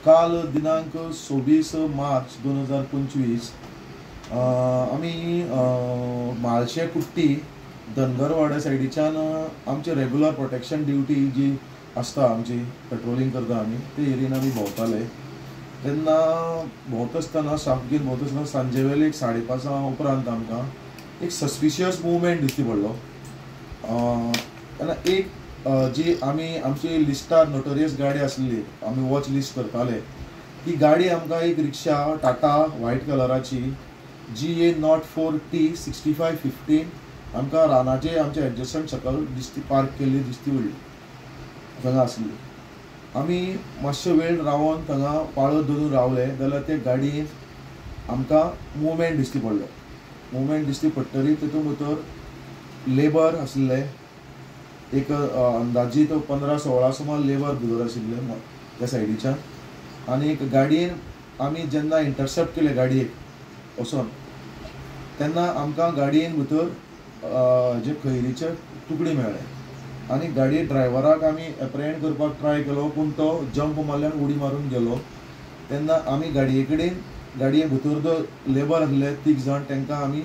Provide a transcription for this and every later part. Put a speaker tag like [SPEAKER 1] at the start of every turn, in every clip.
[SPEAKER 1] काल दिनांक 26 मार्च 2025 आमी म्हाळशे कुट्टी धनगरवाड्या सायडीच्यान आमचे रेग्युलर प्रोटेक्शन ड्युटी जी आसता आमची पेट्रोलिंग करता आमी ते एरियेन आमी भोंवताले तेन्ना भोंवता आसतना शापगीर भोंवता आसतना सांजे वेळे 5:30 उपरांत आमकां एक सस्पिशियस मुवमेंट दिश्टी पडलो. तेन्ना एक जी आमी आमची लिस्टार नोटोरियस गाडी आसली आमी वॉच लिस्ट करताले ती गाडी आमकां एक रिक्षा टाटा व्हायट कलराची GA04T 6515 आमकां रानाचे आमचे एडजस्टंट सकल दिश्टी पार्क केल्ली दिश्टी पडली थंगा आसली. आमी मातशे वेळ रावन थंगा पाळत धरून रावले जाल्यार ते गाडयेन आमकां मुवमेंट दिश्टी पडलो. मुवमेंट दिश्टी पडटरीच तितून भितर लेबर आसले एक अंदाजीत 15-16 सुमार लेबर भितर आशिल्ले त्या सायडीच्यान आनी एक गाडयेन आमी जेन्ना इंटरसेप्ट केले गाडयेक वचोन तेन्ना आमकां गाडयेन भितर जे खैरीचे तुकडे मेळ्ळे आनी गाडये ड्रायव्हराक आमी एप्रेहेंड करपाक ट्राय केलो पूण तो जंप मारल्यान उडी मारून गेलो. तेन्ना आमी गाडये कडेन गाडये भितर जो लेबर आसले 3 जाण तांकां आमी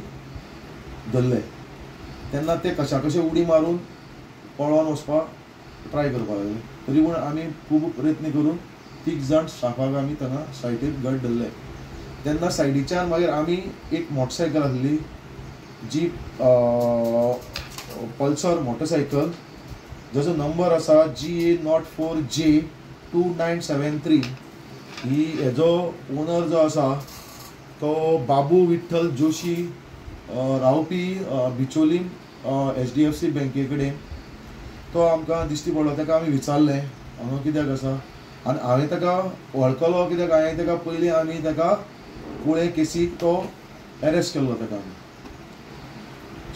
[SPEAKER 1] धरले. तेन्ना ते कशा कशे उडी मारून पळोवन वचपाक ट्राय करपाक लागले तरी पूण आमी खूब प्रयत्न करून 3 जाण स्टाफाक आमी थंगा सायडीक घट धरले. तेन्ना सायडीच्यान मागीर आमी एक मोटरसायकल आसली जी पल्सर मोटरसायकल जाचो नंबर आसा GA04J2973 ही हेजो ओनर जो आसा तो बाबू विठ्ठल जोशी रावपी बिचोलीम HDFC बँके कडेन तो आमकां दिश्टी पडलो. ताका आमी विचारलें हांगा कित्याक आसा आनी हांवें ताका वळखलो कित्याक हांवें ताका पयलीं आमी ताका कुळे केसीक तो एरेस्ट केल्लो ताका आमी.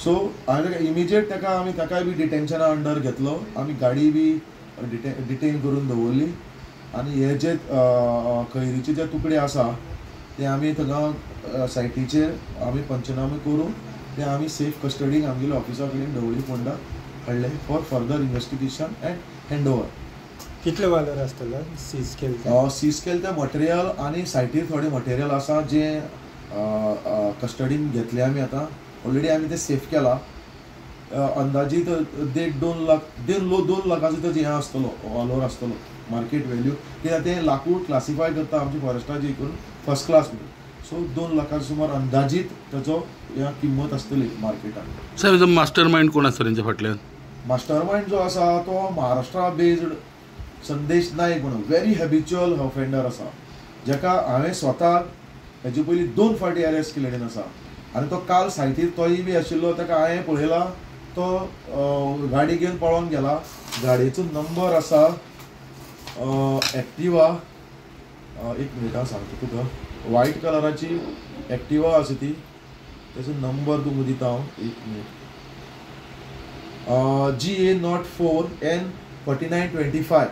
[SPEAKER 1] सो हांवें ताका इमिजिएट आमी ताकाय बी डिटेन्शना अंडर घेतलो. आमी गाडी बी डिटेन करून दवरली आनी हे जे खैरीचे जे तुकडे आसा ते आमी थंगा सायटीचेर आमी पंचनामे करून ते आमी सेफ कस्टडीक आमगेल्या ऑफिसा कडेन दवरली फोंडा हाडले for further investigation end handover.
[SPEAKER 2] कितले वालोर आसतलो सीज केले?
[SPEAKER 1] सीज केले ते मटेरियल आनी सायटीर थोडे मटेरियल आसा जे कस्टडीन घेतले आमी आतां ऑलरेडी आमी ते सेफ केला. अंदाजीत 1.5-2 लाख 2 लाखाचो तेजो हें आसतलो वालोर आसतलो मार्केट व्हॅल्यू कित्याक ते लाकूड क्लासिफाय करता आमची फॉरेस्टाची करून फर्स्ट क्लास म्हणून. सो 2 लाखाचो सुमार अंदाजीत तेजो किंमत आसतली मार्केटान.
[SPEAKER 3] सर हेजो मास्टर मायंड कोण आसा तेंच्या फाटल्यान?
[SPEAKER 1] मास्टर मायंड जो आसा तो महाराष्ट्रा बेस्ड संदेश नायक म्हणून व्हेरी हॅबिच्युअल ऑफेंडर आसा जेका हांवें स्वताक हेजे पयलीं 2 फावटी अरेस्ट केल्लें आसा आनी तो काल सायटीर तोय बी आशिल्लो ताका हांवें पळयला तो गाडी घेवन पळोवन गेला. गाडयेचो नंबर आसा एक्टिवा एक मिनिट हांव सांगता तुका व्हायट कलराची एक्टिवा आसा ती तेजो नंबर तुमकां दिता हांव एक मिनिट GA04N4925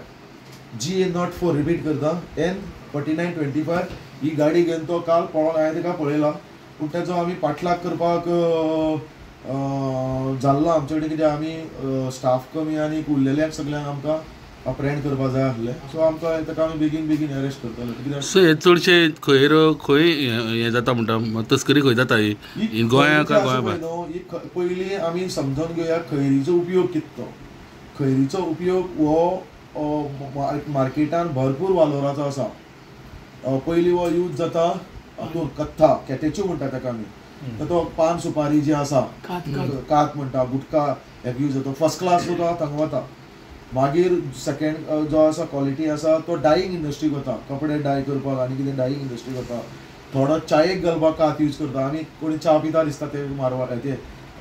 [SPEAKER 1] GA04 रिपीट करता N4925 ही गाडी घेवन तो काल पळोवन हांवें ताका पळयला पूण तेजो आमी पाठलाग करपाक जाल्लो आमचे कडेन कित्याक आमी स्टाफ कमी आनी उरलेल्यांक सगळ्यांक आमकां अप्रेहेंड करपाक जाय आसलें सो आमकां ताका आमी बेगीन अरेस्ट करताले. कित्याक
[SPEAKER 3] सो हे चडशे खंय हें जाता म्हणटा तस्करी खंय जाता ही गोंया काय गोंया भायर?
[SPEAKER 1] पयलीं आमी समजून घेवया खैरीचो उपयोग कितलो. खैरीचो उपयोग हो मार्केटान भरपूर वालोराचो आसा. पयलीं हो यूज जाता हातून कथ्था कॅटेच्यू म्हणटा ताका आमी तर तो पान सुपारी जी आसा कात म्हणटा गुटखा हेका यूज जाता फर्स्ट क्लास तो थंगा वता. मागीर सेकेंड जो आसा क्वॉलिटी आसा तो डायींग इंडस्ट्रीक वता कपडे डाय करपाक आनी कितें डायींग इंडस्ट्रीक वता. थोडो चायेक घालपाक कात यूज करता आनी कोणी च्या पिता दिसता ते मारवाड ते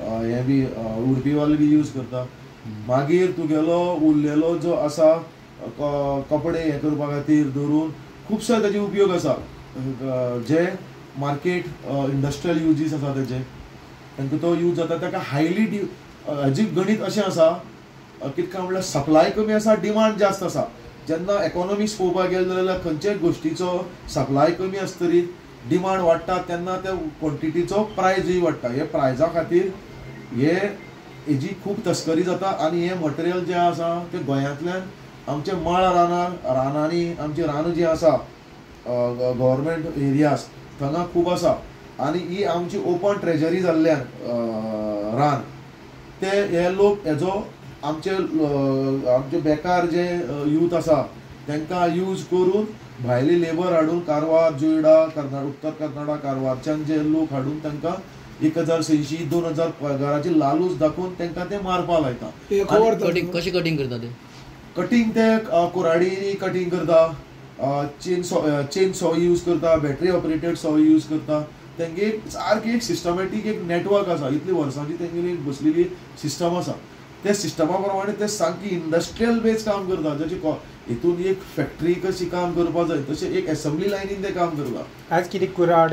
[SPEAKER 1] हे बी उडपी वाले बी यूज करता. मागीर तुगेलो उरलेलो जो आसा कपडे हे करपा खातीर धरून खुबशे तेजे उपयोग आसा जे मार्केट इंडस्ट्रियल युजीस आसा तेजे तांकां तो यूज जाता. ताका हायली हेजी गणीत अशें आसा कितें म्हणल्यार सप्लाय कमी आसा डिमांड जास्त आसा. जेन्ना इकॉनॉमिक्स पळोवपाक गेले जाल्यार खंयच्याय गोश्टीचो सप्लाय कमी आसतरी डिमांड वाडटा तेन्ना त्या क्वॉन्टिटीचो प्रायजूय वाडटा. हे प्रायजा खातीर हेजी खूब तस्करी जाता आनी हे मटेरियल जें आसा तें गोंयांतल्यान आमचे मळ रानांनी आमची रानां जी आसा गव्हर्मेंट एरियाज थंगा खूब आसा आनी ही आमची ओपन ट्रेजरी जाल्ल्यान रान ते हे लोक हेजो आमचे बेकार जे यूथ आसा तांकां यूज करून भायली लेबर हाडून कारवार जोयडा उत्तर कर्नाटक कारवारच्यान जे लोक हाडून तांकां 1,600 2,000 पगाराची लालूच दाखोवन तांकां ते मारपा लायता.
[SPEAKER 4] कशी कटिंग करता ते?
[SPEAKER 1] कटिंग ते कुराडी कटिंग करता, चेन सॉ यूज करता, बॅटरी ऑपरेटेड सॉ यूज करता. तेंगे सारकी एक सिस्टमॅटीक एक नेटवर्क आसा, इतली वर्सांची तेंगेली एक बसलेली सिस्टम आसा. त्या सिस्टमा प्रमाणे ते सारकी इंडस्ट्रियल बेज काम करता. जशी हितून एक फॅक्टरी कशी काम करपा जाय तशें एक एसेंब्ली लायनीन ते काम करता.
[SPEAKER 2] आज कितें कुराड